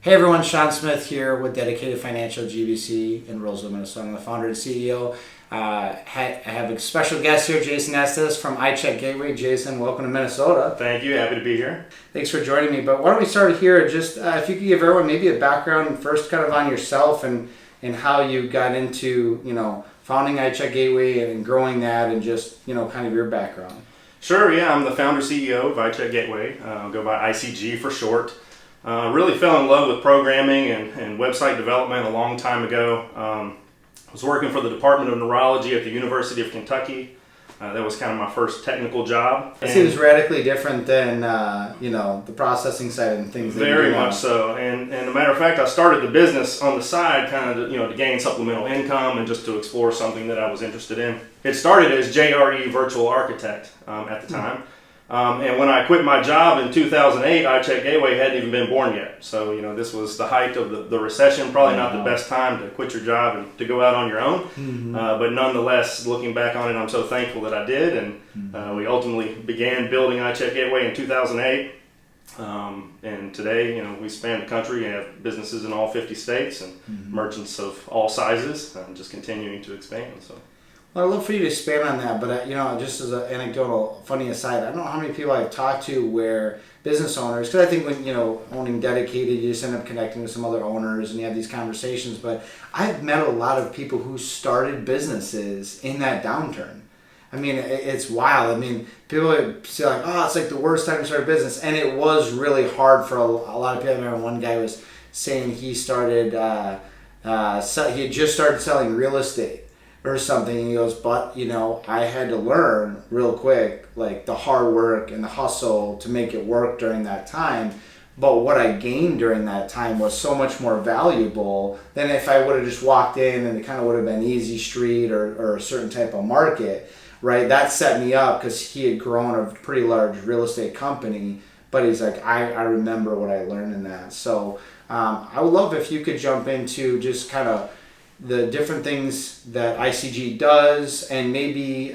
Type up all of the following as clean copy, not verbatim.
Hey everyone, Sean Smith here with Dedicated Financial GBC in Roseville, Minnesota. I'm the founder and CEO. I have a special guest here, Jason Estes from iCheck Gateway. Jason, welcome to Minnesota. Thank you. Happy to be here. Thanks for joining me. But why don't we start here? Just if you could give everyone maybe a background first, kind of on yourself and how you got into founding iCheck Gateway and growing that, and just kind of your background. Sure. Yeah, I'm the founder CEO of iCheck Gateway. I'll go by ICG for short. Really fell in love with programming and website development a long time ago. I was working for the Department of Neurology at the University of Kentucky. That was kind of my first technical job. It seems radically different than the processing side and things. Very much so. And a matter of fact, I started the business on the side, kind of to gain supplemental income and just to explore something that I was interested in. It started as JRE Virtual Architect at the time. And when I quit my job in 2008, iCheck Gateway hadn't even been born yet. So, this was the height of the recession, probably not the best time to quit your job and to go out on your own. Mm-hmm. But nonetheless, looking back on it, I'm so thankful that I did. And we ultimately began building iCheck Gateway in 2008. And today, we span the country and have businesses in all 50 states and merchants of all sizes, and just continuing to expand. So. Well, I'd love for you to expand on that, but just as an anecdotal, funny aside, I don't know how many people I've talked to where business owners, because I think when owning Dedicated, you just end up connecting with some other owners and you have these conversations. But I've met a lot of people who started businesses in that downturn. I mean, it's wild. I mean, people say like, "Oh, it's like the worst time to start a business," and it was really hard for a lot of people. I remember one guy was saying he started, he had just started selling real estate or something, and he goes, but I had to learn real quick, like the hard work and the hustle to make it work during that time. But what I gained during that time was so much more valuable than if I would have just walked in and it kind of would have been easy street or a certain type of market, right? That set me up because he had grown a pretty large real estate company, but he's like, I remember what I learned in that. So I would love if you could jump into just kind of the different things that ICG does, and maybe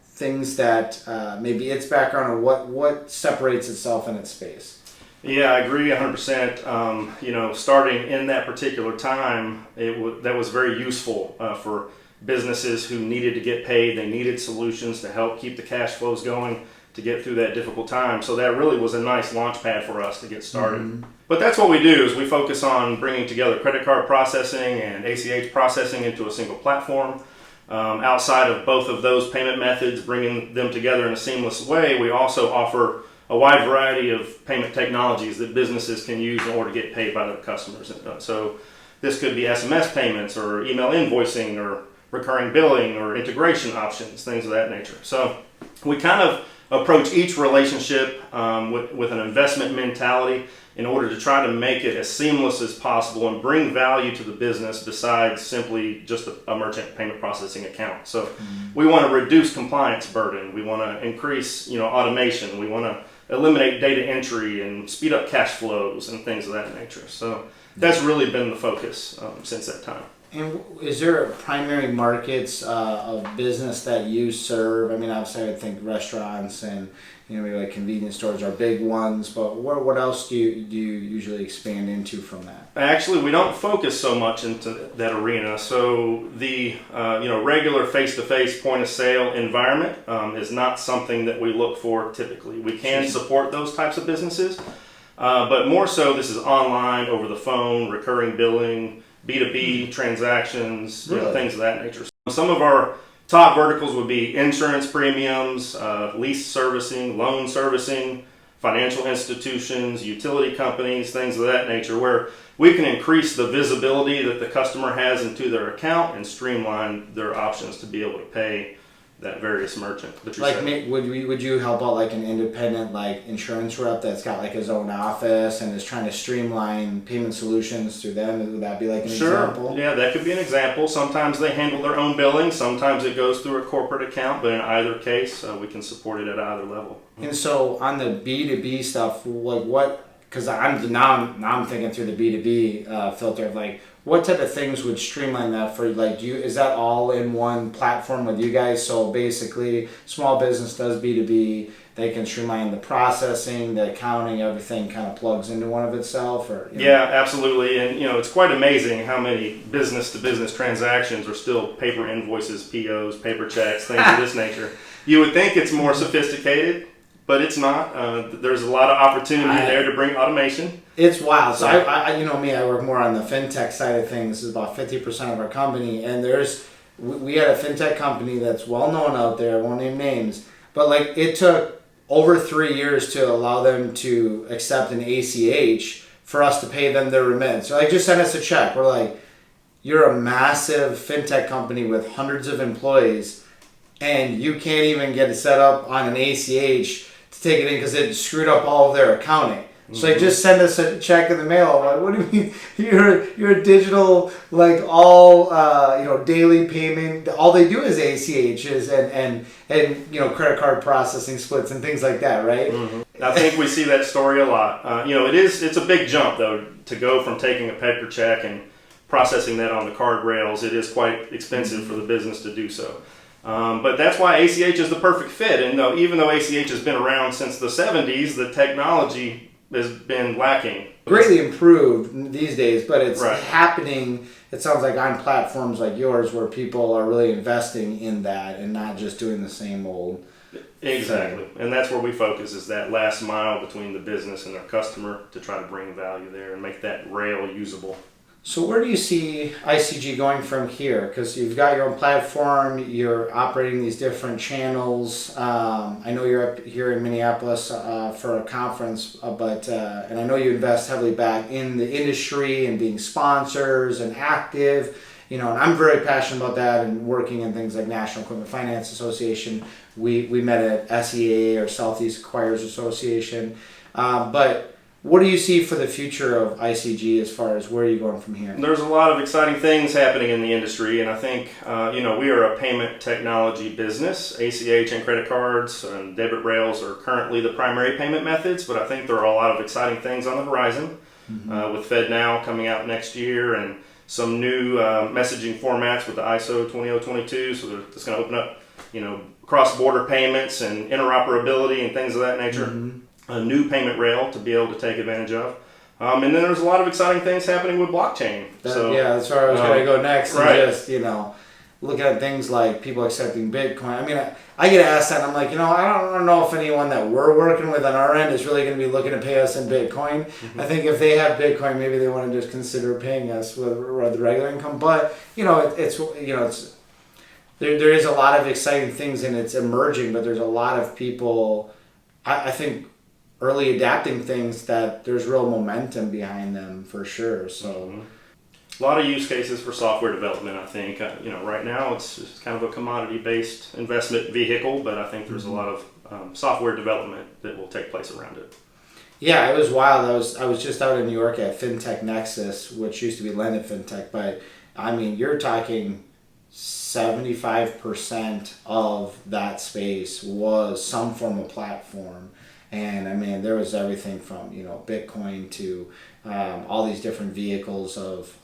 things that maybe its background or what separates itself in its space. Yeah, I agree 100%. Starting in that particular time, that was very useful for businesses who needed to get paid. They needed solutions to help keep the cash flows going to get through that difficult time. So that really was a nice launch pad for us to get started. Mm-hmm. But that's what we do, is we focus on bringing together credit card processing and ACH processing into a single platform. Outside of both of those payment methods, bringing them together in a seamless way, we also offer a wide variety of payment technologies that businesses can use in order to get paid by their customers. So this could be SMS payments or email invoicing or recurring billing or integration options, things of that nature. So we kind of approach each relationship with an investment mentality in order to try to make it as seamless as possible and bring value to the business besides simply just a merchant payment processing account. So we want to reduce compliance burden. We want to increase automation. We want to eliminate data entry and speed up cash flows and things of that nature. So that's really been the focus since that time. And is there primary markets of business that you serve? I mean, obviously I would think restaurants and maybe like convenience stores are big ones, but what else do you usually expand into from that? Actually, we don't focus so much into that arena. So the regular face-to-face point of sale environment is not something that we look for typically. We can support those types of businesses, but more so this is online, over the phone, recurring billing, B2B transactions, really? Things of that nature. Some of our top verticals would be insurance premiums, lease servicing, loan servicing, financial institutions, utility companies, things of that nature, where we can increase the visibility that the customer has into their account and streamline their options to be able to pay that various merchant that you're saying. Would you help out like an independent insurance rep that's got like his own office and is trying to streamline payment solutions through them? Would that be like an example? Sure. Yeah, that could be an example. Sometimes they handle their own billing. Sometimes it goes through a corporate account. But in either case, we can support it at either level. And so on the B2B stuff, what because I'm thinking through the B2B filter of like, what type of things would streamline that for you? Like, is that all in one platform with you guys? So basically, small business does B2B. They can streamline the processing, the accounting, everything kind of plugs into one of itself. Or yeah, absolutely. And it's quite amazing how many business-to-business transactions are still paper invoices, POs, paper checks, things of this nature. You would think it's more sophisticated, but it's not. There's a lot of opportunity there to bring automation. It's wild. So I I work more on the fintech side of things. This is about 50% of our company, and we had a fintech company that's well known out there. I won't name names, but like it took over 3 years to allow them to accept an ACH for us to pay them their remittance. So like, just send us a check. We're like, you're a massive fintech company with hundreds of employees, and you can't even get it set up on an ACH to take it in because it screwed up all of their accounting. So like, just send us a check in the mail. I'm like, what do you mean? You're a digital, like all daily payment. All they do is ACHs and credit card processing splits and things like that, right? Mm-hmm. I think we see that story a lot. It's a big jump though to go from taking a paper check and processing that on the card rails. It is quite expensive for the business to do so. But that's why ACH is the perfect fit. And even though ACH has been around since the 70s, the technology has been lacking. Greatly improved these days, but it's right. happening, it sounds like, on platforms like yours where people are really investing in that and not just doing the same old Exactly. thing. And that's where we focus, is that last mile between the business and their customer to try to bring value there and make that rail usable. So where do you see ICG going from here? Because you've got your own platform, you're operating these different channels. I know you're up here in Minneapolis for a conference, and I know you invest heavily back in the industry and being sponsors and active. And I'm very passionate about that and working in things like National Equipment Finance Association. We met at SEA, or Southeast Acquirers Association. But what do you see for the future of ICG as far as where are you going from here? There's a lot of exciting things happening in the industry, and I think we are a payment technology business. ACH and credit cards and debit rails are currently the primary payment methods, but I think there are a lot of exciting things on the horizon with FedNow coming out next year and some new messaging formats with the ISO 20022. So that's going to open up, cross-border payments and interoperability and things of that nature. A new payment rail to be able to take advantage of. And then there's a lot of exciting things happening with blockchain. That's where I was going to go next. Right. And just, looking at things like people accepting Bitcoin. I mean, I get asked that, and I'm like, I don't know if anyone that we're working with on our end is really going to be looking to pay us in Bitcoin. I think if they have Bitcoin, maybe they want to just consider paying us with the regular income. But, there is a lot of exciting things, and it's emerging, but there's a lot of people, I think, early adapting things that there's real momentum behind them for sure. So a lot of use cases for software development, I think. Right now it's kind of a commodity-based investment vehicle, but I think there's a lot of software development that will take place around it. Yeah, it was wild. I was just out in New York at Fintech Nexus, which used to be Lendit Fintech, but I mean, you're talking 75% of that space was some form of platform. And I mean, there was everything from Bitcoin to all these different vehicles of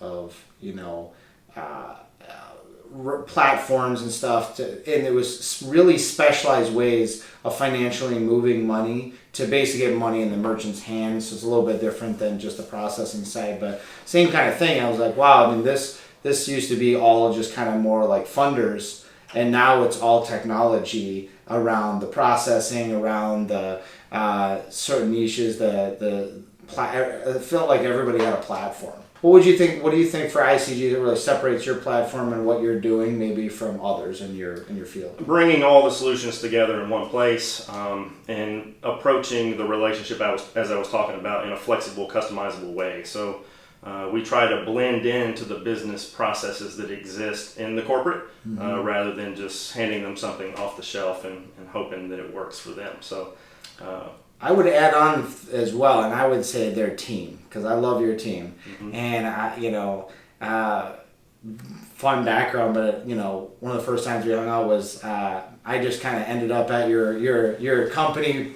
platforms and stuff. And it was really specialized ways of financially moving money to basically get money in the merchant's hands. So it's a little bit different than just the processing side, but same kind of thing. I was like, wow. I mean, this used to be all just kind of more like funders, and now it's all technology around the processing, around the certain niches. I felt like everybody had a platform. What do you think for ICG that really separates your platform and what you're doing maybe from others in your field? Bringing all the solutions together in one place and approaching the relationship as I was talking about in a flexible, customizable way. So we try to blend into the business processes that exist in the corporate rather than just handing them something off the shelf and hoping that it works for them. So I would add on as well, and I would say their team, because I love your team. And fun background, but one of the first times we hung out was I just kind of ended up at your company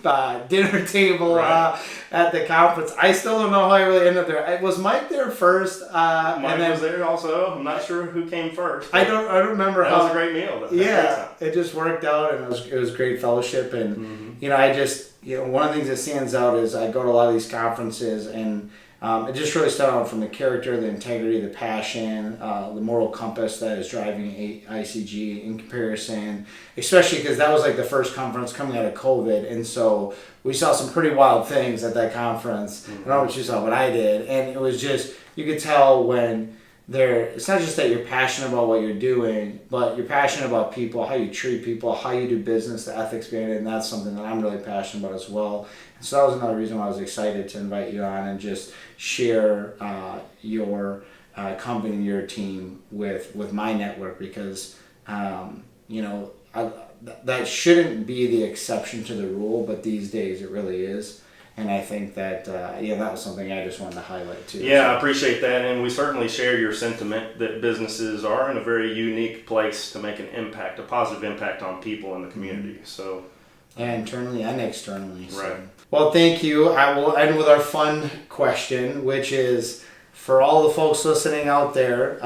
dinner table Right. at the conference. I still don't know how I really ended up there. Was Mike there first? Mike and then, was there also. I'm not sure who came first. I don't remember That how. was a great meal. That was a great Yeah, time. it just worked out, and it was great fellowship. And I just one of the things that stands out is I go to a lot of these conferences, and it just really stood out from the character, the integrity, the passion, the moral compass that is driving ICG in comparison, especially because that was like the first conference coming out of COVID. And so we saw some pretty wild things at that conference. I don't know what you saw, but I did. And it was just, you could tell when it's not just that you're passionate about what you're doing, but you're passionate about people, how you treat people, how you do business, the ethics behind it. And that's something that I'm really passionate about as well. So that was another reason why I was excited to invite you on and just share your company and your team with my network, because that shouldn't be the exception to the rule, but these days it really is. And I think that that was something I just wanted to highlight too. Yeah, I appreciate that, and we certainly share your sentiment that businesses are in a very unique place to make an impact, a positive impact on people in the community. So. Yeah, internally and externally. So. Right. Well, thank you. I will end with our fun question, which is, for all the folks listening out there,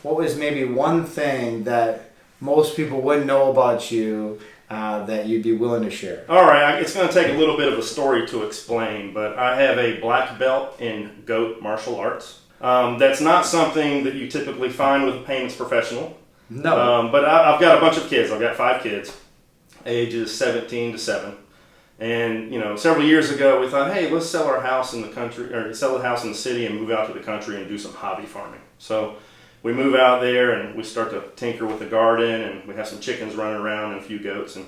what was maybe one thing that most people wouldn't know about you that you'd be willing to share? All right, it's going to take a little bit of a story to explain, but I have a black belt in goat martial arts. That's not something that you typically find with a payments professional. No. But I've got a bunch of kids. I've got 5 kids, ages 17 to 7. And, several years ago we thought, hey, let's sell our house in the country, or sell the house in the city and move out to the country and do some hobby farming. So we move out there and we start to tinker with the garden, and we have some chickens running around and a few goats. And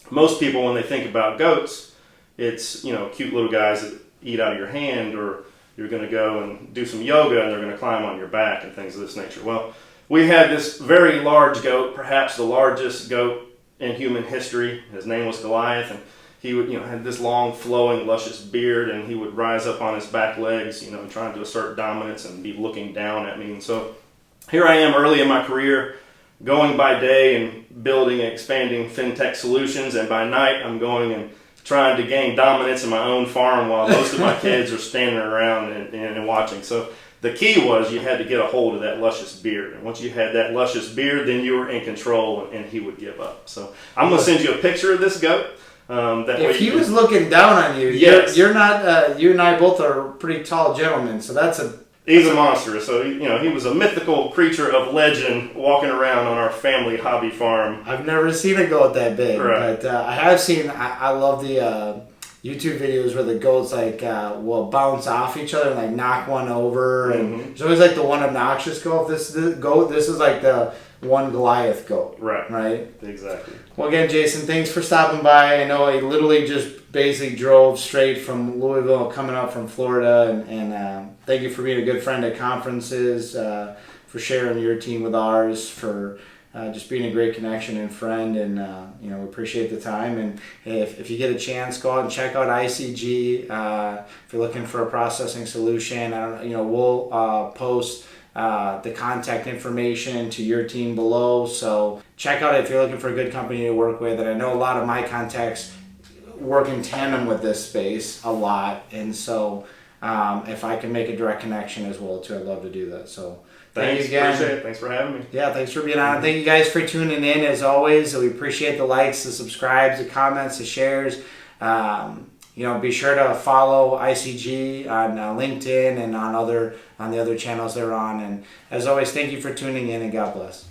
most people, when they think about goats, it's, cute little guys that eat out of your hand, or you're going to go and do some yoga and they're going to climb on your back and things of this nature. Well, we had this very large goat, perhaps the largest goat in human history. His name was Goliath, and he would, had this long, flowing, luscious beard, and he would rise up on his back legs, trying to assert dominance and be looking down at me. And so here I am early in my career, going by day and building and expanding Fintech solutions, and by night I'm going and trying to gain dominance in my own farm while most of my kids are standing around and watching. So the key was you had to get a hold of that luscious beard. And once you had that luscious beard, then you were in control, and he would give up. So I'm going to send you a picture of this goat. If he was looking down on you, yes. you're not. You and I both are pretty tall gentlemen, so that's a. He's a monster. So he was a mythical creature of legend walking around on our family hobby farm. I've never seen a goat that big, right. But I have seen. I love the YouTube videos where the goats will bounce off each other and like knock one over, and there's always like the one obnoxious goat. This is like the one Goliath goat. Right. Exactly. Well, again, Jason, thanks for stopping by. I know I literally just basically drove straight from Louisville, coming up from Florida, and thank you for being a good friend at conferences, for sharing your team with ours, for just being a great connection and friend, and we appreciate the time. And if you get a chance, go out and check out ICG. If you're looking for a processing solution, we'll post the contact information to your team below. So check out it if you're looking for a good company to work with. And I know a lot of my contacts work in tandem with this space a lot, and so if I can make a direct connection as well too, I'd love to do that. So thank you again. Appreciate it. Thanks for having me. Yeah, thanks for being on. Thank you guys for tuning in as always. We appreciate the likes, the subscribes, the comments, the shares. Be sure to follow ICG on LinkedIn and on the other channels they're on. And as always, thank you for tuning in, and God bless.